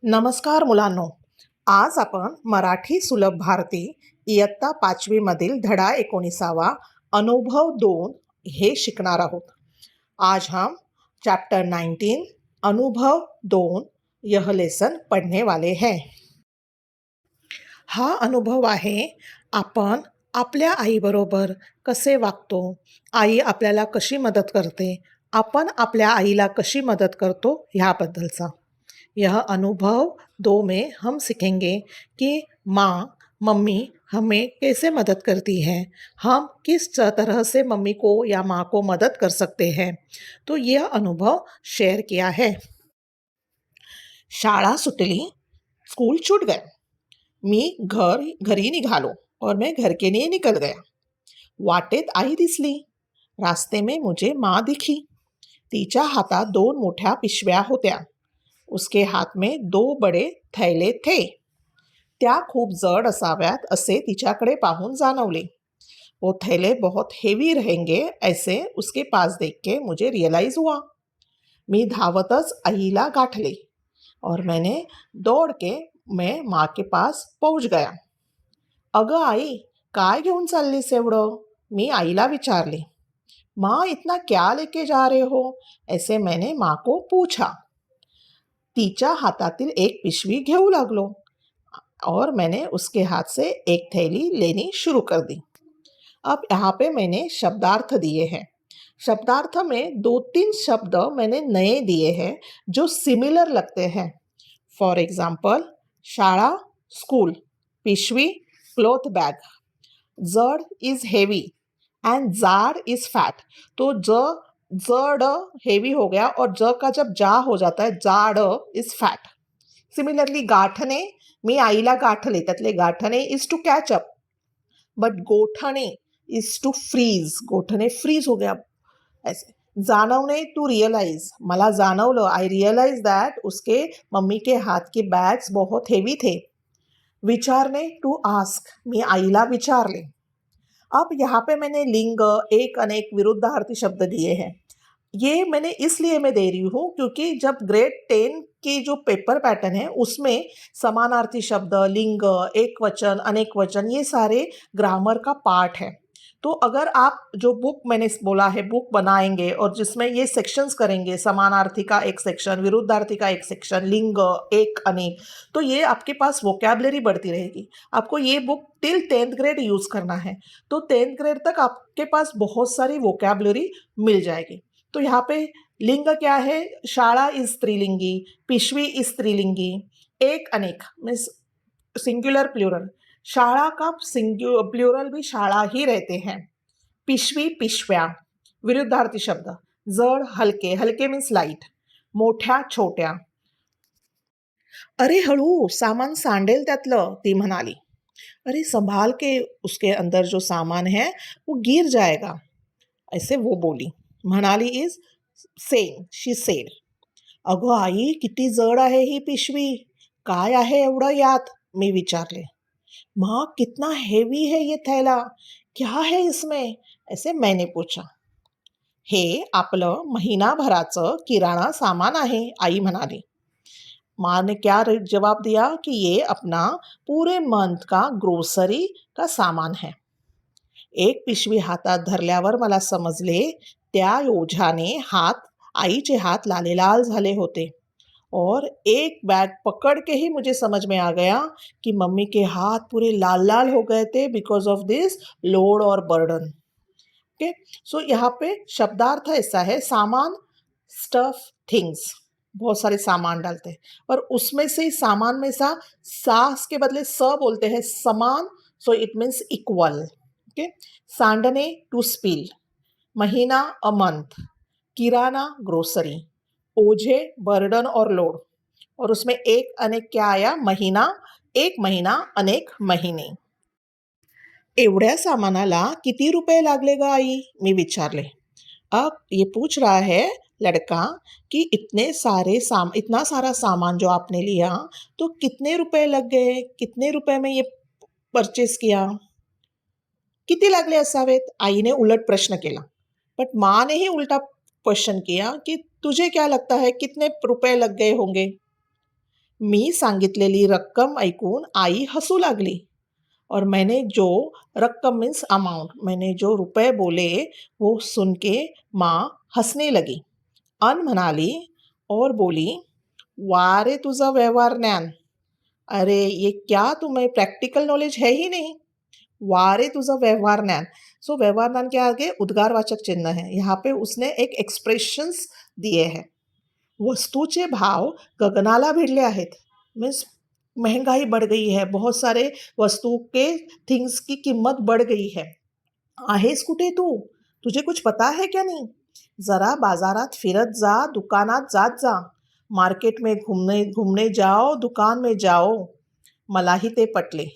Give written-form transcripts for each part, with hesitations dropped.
नमस्कार मुलांनो. आज आपण मराठी सुलभ भारती इयत्ता 5वी मधील धडा 19वा अनुभव 2 हे शिकणार आहोत. आज हम चैप्टर 19 अनुभव 2 यह लेसन पढ़ने वाले हैं. हा अनुभव आहे आपण आपल्या आईबरोबर कसे वागतो, आई आपल्याला कशी मदत करते, आपण आपल्या आईला कशी मदत करतो ह्याबद्दलचा. यह अनुभव 2 में हम सीखेंगे कि माँ मम्मी हमें कैसे मदद करती है, हम किस तरह से मम्मी को या माँ को मदद कर सकते हैं. तो यह अनुभव शेयर किया है. शाळा सुटली, स्कूल छूट गया. मी घरी निघालो और मैं घर के लिए निकल गया. वाटेत आई दिसली. रास्ते में मुझे माँ दिखी. तिच्या हातात 2 मोठ्या पिशव्या होत्या. उसके हाथ में 2 बड़े थैले थे. त्या खूप जड असाव्यात असे तिच्याकडे पाहून जाणवले. वो थैले बहुत हेवी रहेंगे ऐसे उसके पास देख के मुझे रियलाइज हुआ. मी धावतच आईला गाठले और मैंने दौड़ के मैं माँ के पास पहुंच गया. अगं आई, काय घेऊन चाललीस एवढं? मी आईला विचारले. माँ इतना क्या लेके जा रहे हो? ऐसे मैंने माँ को पूछा. तिच्या हातातील एक पिशवी घेऊ लागलो और मैंने उसके हाथ से एक थैली लेनी शुरू कर दी. अब यहाँ पे मैंने शब्दार्थ दिए हैं. शब्दार्थ में 2-3 शब्द मैंने नए दिए हैं जो सिमिलर लगते हैं. फॉर एग्जाम्पल शाळा स्कूल, पिशवी क्लॉथ बैग, जड इज हेवी एंड जाड इज फैट. तो जड हेवी हो गया और ज का जब जा हो जाता है जाड इज फैट. सिमिलरली गाठणे, मी आईला गाठले, त्यातले गाठणे is to catch up, but गोठणे इज टू फ्रीज. गोठणे फ्रीज हो गया. ऐसे जानवने टू रियलाइज, मला जानवलं, आई रियलाइज दैट उसके मम्मी के हाथ के बैग्स बहुत हेवी थे. विचारने टू आस्क, मी आईला विचारले. अब यहाँ पे मैंने लिंग, एक, अनेक, विरुद्धार्थी शब्द दिए हैं. ये मैंने इसलिए मैं दे रही हूँ क्योंकि जब ग्रेड 10 की जो पेपर पैटर्न है उसमें समानार्थी शब्द, लिंग, एक वचन, अनेक वचन, ये सारे ग्रामर का पार्ट है. तो अगर आप जो बुक मैंने बोला है बुक बनाएंगे और जिसमें ये सेक्शंस करेंगे, समानार्थी का एक सेक्शन, विरुद्धार्थी का एक सेक्शन, लिंग, एक, अनेक, तो ये आपके पास वोकैबुलरी बढ़ती रहेगी. आपको ये book till 10th grade use करना है. तो 10th ग्रेड तक आपके पास बहुत सारी वोकैबुलरी मिल जाएगी. तो यहाँ पे लिंग क्या है? शाळा इज स्त्रीलिंगी, पिशवी इज स्त्रीलिंगी, एक अनेक मीन्स सिंगुलर प्लूरल. शाळा का प्लूरल भी शाळा ही रहते हैं. पिशवी पिशव्या, विरुद्धार्थी शब्द, जड हलके, हलके मीन्स लाइट, मोठ्या छोट्या. अरे हळू, सामान सांडेल त्यातलं, ती म्हणाली. अरे संभाल के, उसके अंदर जो सामान है वो गिर जाएगा, ऐसे वो बोली. म्हणाली इज सेइंग, शी सेड. अगं आई, किती जड आहे ही पिशवी, काय आहे एवढं यात? मी विचारले. माँ कितना हेवी है ये थैला, क्या है इसमें? ऐसे मैंने पूछा. हे आपलं महिनाभराचं किराणा सामान आहे, आई म्हणाली. माँ ने क्या जवाब दिया कि ये अपना पूरे मंथ का ग्रोसरी का सामान है. एक पिशवी हातात धरल्यावर मला समजले त्या ओझ्याने आईचे हात लालेलाल झाले होते. और एक बैग पकड़ के ही मुझे समझ में आ गया कि मम्मी के हाथ पूरे लाल लाल हो गए थे बिकॉज ऑफ दिस लोड और बर्डन. ओके, सो यहाँ पे शब्दार्थ ऐसा है, सामान, स्टफ, थिंग्स, बहुत सारे सामान डालते हैं और उसमें से सामान में सास के बदले स बोलते हैं, समान, so it means equal. Okay, सांडने टू स्पिल, महीना अ मंथ, किराना ग्रोसरी, ओझे बर्डन और लोड, और उसमें एक अनेक क्या आया? महीना, एक महीना अनेक महीने. एवढ्या सामानाला किती रुपये लागले ग आई? मी विचारले. अब ये पूछ रहा है लड़का कि इतना सारा सामान जो आपने लिया तो कितने रुपए लग गए, कितने रुपए में ये परचेस किया, किती लागले असावेत? आईने उलट प्रश्न केला. बट माँ ने ही उल्टा क्वेश्चन किया कि तुझे क्या लगता है कितने रुपए लग गए होंगे? मी सांगितलेली रक्कम ऐकून आई हसू लागली और मैंने जो रक्कम मीन्स अमाउंट, मैंने जो रुपए बोले वो सुन के माँ हंसने लगी. अन म्हणाली और बोली, "वाह रे तुझं व्यवहार ज्ञान. अरे ये क्या तुम्हें प्रैक्टिकल नॉलेज है ही नहीं. वाह रे तुझं व्यवहार ज्ञान." सो व्यवहार ज्ञान के आगे उद्गारवाचक चिन्ह है. यहाँ पे उसने एक एक्सप्रेशन्स दिए हैं. वस्तूचे भाव गगनाला भिडले आहेत. मीन्स महंगाई बढ़ गई है, बहुत सारे वस्तू के थिंग्स की किंमत बढ़ गई है. आहेस कुठे तू? तुझे कुछ पता है क्या नहीं? जरा बाजारात फिरत जा, दुकानात जात जा. मार्केट में घूमने घूमने जाओ, दुकान में जाओ. मलाही ते पटले.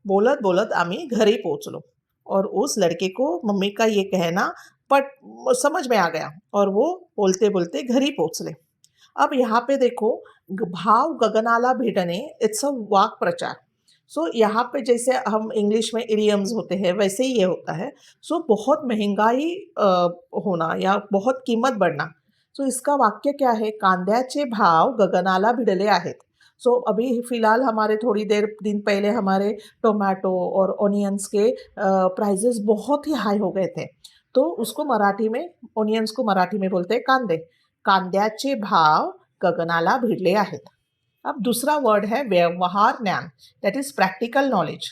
बोलत बोलत आम्ही घरी पोहोचलो और उस लड़के को मम्मी का ये कहना पट समझ में आ गया और वो बोलते बोलते घरी पोहोचले. अब यहाँ पे देखो, भाव गगनाला भिडणे, इट्स अ वाक प्रचार. सो यहाँ पे जैसे हम इंग्लिश में इडियम्स होते हैं वैसे ही ये होता है. सो बहुत महंगाई होना या बहुत कीमत बढ़ना. सो इसका वाक्य क्या है? कांद्याचे भाव गगनाला भिडले आहेत. सो अभी फिलहाल हमारे थोड़ी देर दिन पहले हमारे टोमेटो और ऑनियंस के प्राइजेस बहुत ही हाई हो गए थे. तो उसको मराठी में, ऑनियंस को मराठी में बोलते हैं कांदे. कांद्याचे भाव गगनाला भिडले आहेत. अब दूसरा वर्ड है व्यवहार ज्ञान, दॅट इज प्रॅक्टिकल नॉलेज.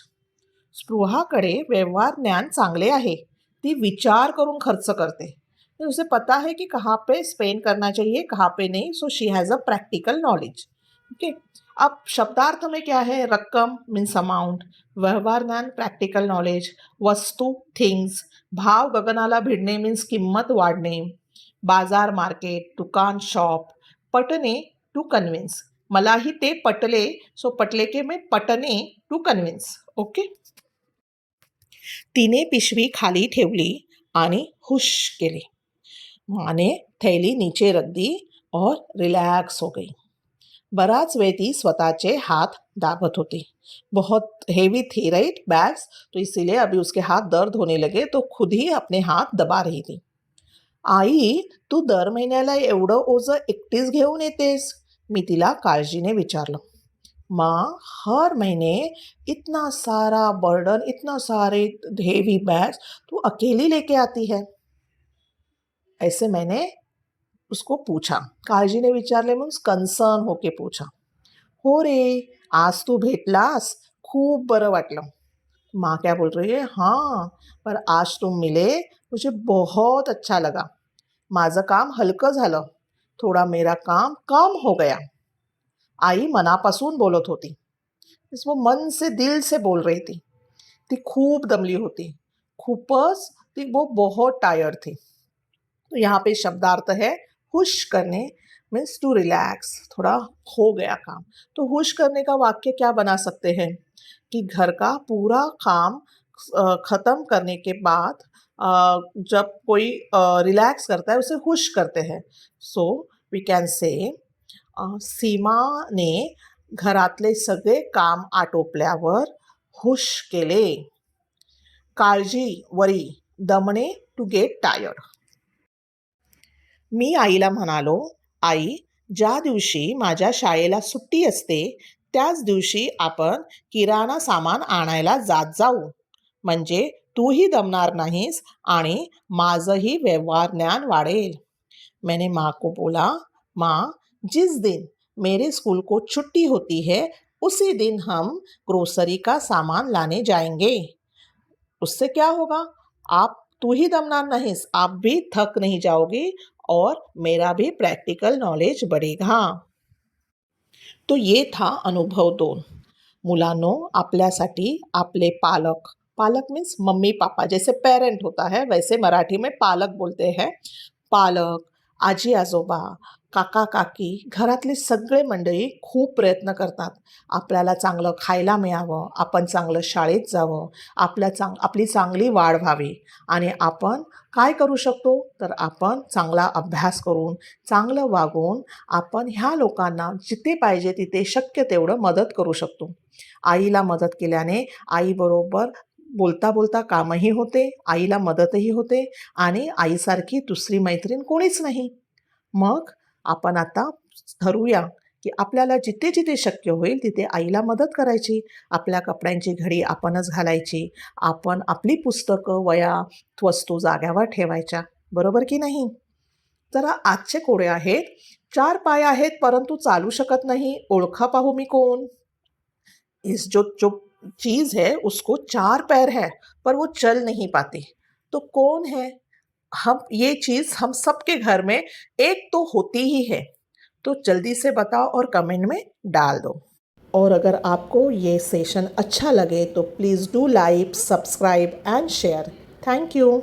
स्पृहाकडे व्यवहार ज्ञान चांगले आहे. ती विचार करून खर्च करते. तो उसे पता है कि कहाँ पे स्पेंड करना चाहिए, कहाँ पे नहीं. So she has a practical knowledge. Okay. अब शब्दार्थ में क्या है? रकम मीन्स अमाउंट, व्यवहार ज्ञान प्रैक्टिकल नॉलेज, वस्तू थिंग्स, भाव गगनाला भिडणे मीन्स किंमत वाढणे, बाजार मार्केट, दुकान शॉप, पटणे टू कन्विन्स. मलाही ते पटले. सो पटले के में पटणे टू कन्विन्स. ओके. तिने पिशवी खाली ठेवली आणि हुश केले. माने थैली नीचे रख दी और रिलैक्स हो गई. बराच वेळ ती स्वतःचे हाथ दाबत होती. बहुत हेवी थी राइट बैग्स, तो इसीलिए अभी उसके हाथ दर्द होने लगे, तो खुद ही अपने हाथ दबा रही थी. आई, तू दर महिन्याला एवढं ओझं एकटीच घेऊन येतेस? मी तिला काळजीने विचारलं. माँ, हर महीने इतना सारा बर्डन, इतना सारे हेवी बैग्स तू अकेली लेके आती है. ऐसे मैंने उसको पूछा. काळजीने विचारले मीन्स कन्सर्न होके पूछा. हो रे, आज तू भेटलास, खूप बरं वाटलं. माँ क्या बोल रही है? हाँ, पर आज तुम मिले, मुझे बहुत अच्छा लगा. माझं काम हलकं झालं. थोडा मेरा काम कम हो गया. आई मनापासून बोलत होती. वो मन से दिल से बोल रही थी. ती खूप दमली होती. खूपच ती वो बहुत टायर्ड थी. तो यहाँ पे शब्दार्थ है हुश करने मीन्स टू रिलैक्स, थोड़ा हो गया काम. तो हुश करने का वाक्य क्या बना सकते हैं कि घर का पूरा काम ख़त्म करने के बाद जब कोई रिलैक्स करता है उसे हुश करते हैं. सो वी कैन से सीमाने घरातले सगळे काम आटोपल्यावर हुश केले. काळजी, वरी, दमणे टू गेट टायर्ड. मी आईला म्हणालो, आई, ज्या दिवशी माझ्या शाळेला सुट्टी असते त्याच दिवशी आपण किराणा सामान आणायला जात जाऊ. म्हणजे तूही दमणार नाहीस आणि माझंही व्यवहार ज्ञान वाढेल. मैंने माँ को बोला, माँ, जिस दिन मेरे स्कूल को छुट्टी होती है उसी दिन हम ग्रोसरी का सामान लाने जाएंगे. उससे क्या होगा? आप तू ही दमनार नाहीस, आप भी थक नहीं जाओगी और मेरा भी प्रैक्टिकल नॉलेज बढ़ेगा. तो ये था अनुभव 2. मुलांनो, आपल्यासाठी आपले पालक, पालक मीन्स मम्मी पापा, जैसे पेरेंट होता है वैसे मराठी में पालक बोलते हैं. पालक, आजी आजोबा, काका काकी, घरातली सगळे मंडळी खूप प्रयत्न करतात. आपल्याला चांगलं खायला मिळावं, आपण चांगलं शाळेत जावं, आपली चांगली वाढ व्हावी. आणि आपण काय करू शकतो? तर आपण चांगला अभ्यास करून, चांगलं वागून आपण ह्या लोकांना जिथे पाहिजे तिथे शक्य तेवढं मदत करू शकतो. आईला मदत केल्याने आईबरोबर बोलता बोलता कामही होते, आईला मदतही होते आणि आईसारखी दुसरी मैत्रीण कोणीच नाही. मग आपण आता ठरवूया की आपल्याला जिथे जिथे शक्य होईल तिथे आईला मदत करायची. आपल्या कपड्यांची घडी आपणच घालायची. आपण आपली पुस्तकं, वह्या, वस्तू जाग्यावर ठेवायच्या. बरोबर की नाही? तर आजचे कोडे आहेत. 4 पाय आहेत परंतु चालू शकत नाही. ओळखा पाहू मी कोण? इस जो जो चीज़ है उसको 4 पैर है पर वो चल नहीं पाती। तो कौन है? हम ये चीज़ हम सबके घर में एक तो होती ही है। तो जल्दी से बताओ और कमेंट में डाल दो। और अगर आपको ये सेशन अच्छा लगे तो please do like, subscribe end share. Thank you.